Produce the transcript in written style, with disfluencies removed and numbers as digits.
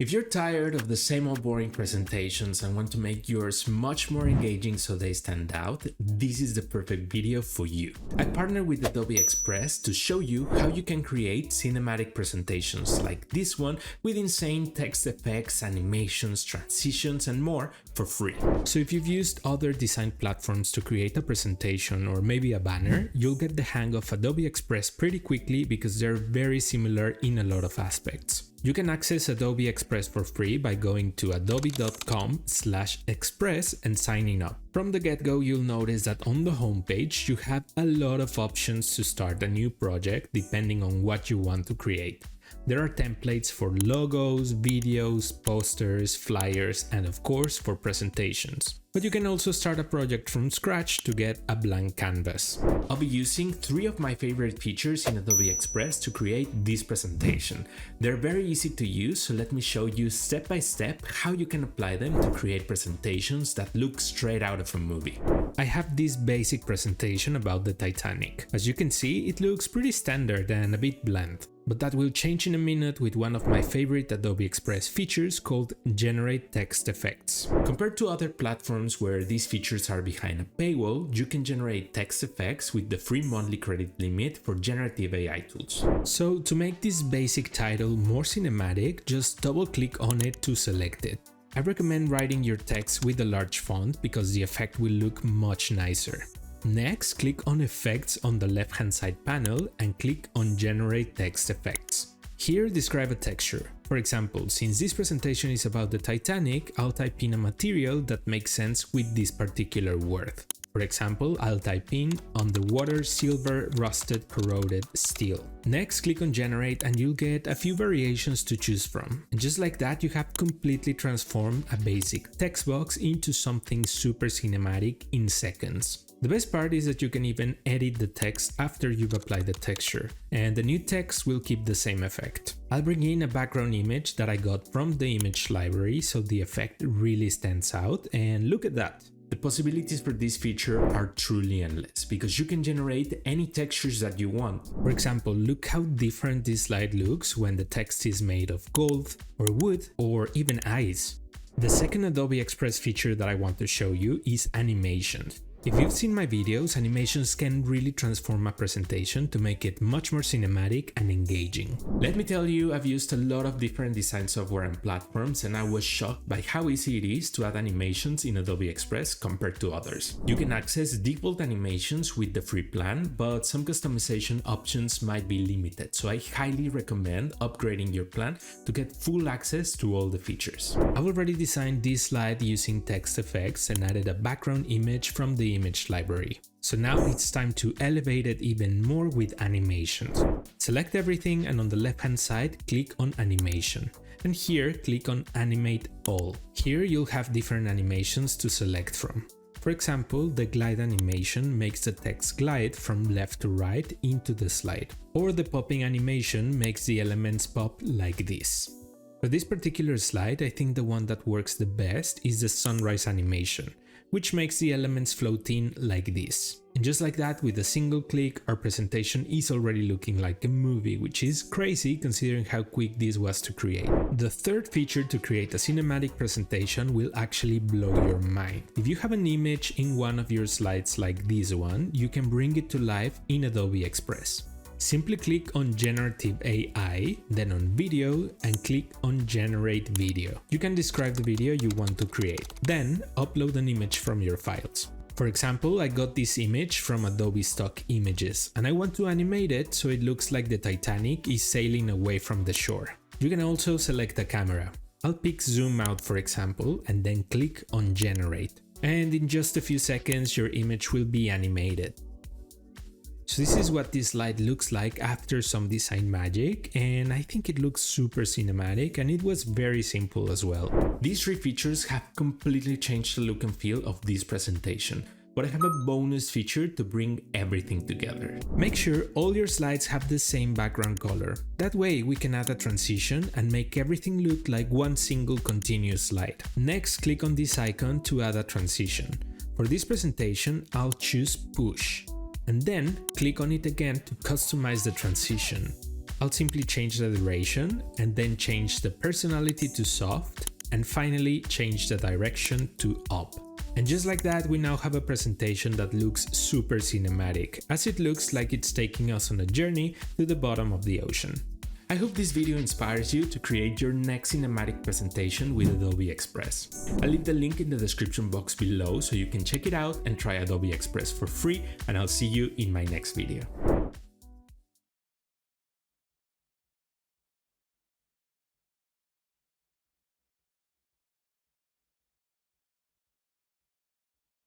If you're tired of the same old boring presentations and want to make yours much more engaging so they stand out, this is the perfect video for you. I partnered with Adobe Express to show you how you can create cinematic presentations like this one with insane text effects, animations, transitions, and more for free. So if you've used other design platforms to create a presentation or maybe a banner, you'll get the hang of Adobe Express pretty quickly because they're very similar in a lot of aspects. You can access Adobe Express for free by going to adobe.com/express and signing up. From the get-go, you'll notice that on the homepage, you have a lot of options to start a new project depending on what you want to create. There are templates for logos, videos, posters, flyers, and of course for presentations. But you can also start a project from scratch to get a blank canvas. I'll be using 3 of my favorite features in Adobe Express to create this presentation. They're very easy to use, so let me show you step by step how you can apply them to create presentations that look straight out of a movie. I have this basic presentation about the Titanic. As you can see, it looks pretty standard and a bit bland. But that will change in a minute with one of my favorite Adobe Express features called Generate Text Effects. Compared to other platforms where these features are behind a paywall, you can generate text effects with the free monthly credit limit for generative AI tools. So to make this basic title more cinematic, just double click on it to select it. I recommend writing your text with a large font because the effect will look much nicer. Next, click on Effects on the left-hand side panel and click on Generate Text Effects. Here, describe a texture. For example, since this presentation is about the Titanic, I'll type in a material that makes sense with this particular word. For example, I'll type in underwater silver rusted corroded steel. Next, click on Generate and you'll get a few variations to choose from. And just like that, you have completely transformed a basic text box into something super cinematic in seconds. The best part is that you can even edit the text after you've applied the texture, and the new text will keep the same effect. I'll bring in a background image that I got from the image library so the effect really stands out, and look at that. The possibilities for this feature are truly endless because you can generate any textures that you want. For example, look how different this slide looks when the text is made of gold or wood or even ice. The second Adobe Express feature that I want to show you is animation. If you've seen my videos, animations can really transform a presentation to make it much more cinematic and engaging. Let me tell you, I've used a lot of different design software and platforms, and I was shocked by how easy it is to add animations in Adobe Express compared to others. You can access default animations with the free plan, but some customization options might be limited, so I highly recommend upgrading your plan to get full access to all the features. I've already designed this slide using text effects and added a background image from the image library. So now it's time to elevate it even more with animations. Select everything and on the left hand side click on animation. And here click on animate all. Here you'll have different animations to select from. For example, the glide animation makes the text glide from left to right into the slide. Or the popping animation makes the elements pop like this. For this particular slide, I think the one that works the best is the sunrise animation, which makes the elements float in like this. And just like that, with a single click, our presentation is already looking like a movie, which is crazy considering how quick this was to create. The third feature to create a cinematic presentation will actually blow your mind. If you have an image in one of your slides like this one, you can bring it to life in Adobe Express. Simply click on Generative AI, then on Video, and click on Generate Video. You can describe the video you want to create, then upload an image from your files. For example, I got this image from Adobe Stock Images, and I want to animate it so it looks like the Titanic is sailing away from the shore. You can also select a camera. I'll pick Zoom Out for example, and then click on Generate. And in just a few seconds, your image will be animated. So this is what this slide looks like after some design magic, and I think it looks super cinematic and it was very simple as well. These 3 features have completely changed the look and feel of this presentation, but I have a bonus feature to bring everything together. Make sure all your slides have the same background color. That way we can add a transition and make everything look like one single continuous slide. Next, click on this icon to add a transition. For this presentation, I'll choose Push. And then click on it again to customize the transition. I'll simply change the duration and then change the personality to soft and finally change the direction to up. And just like that, we now have a presentation that looks super cinematic, as it looks like it's taking us on a journey to the bottom of the ocean. I hope this video inspires you to create your next cinematic presentation with Adobe Express. I'll leave the link in the description box below so you can check it out and try Adobe Express for free, and I'll see you in my next video.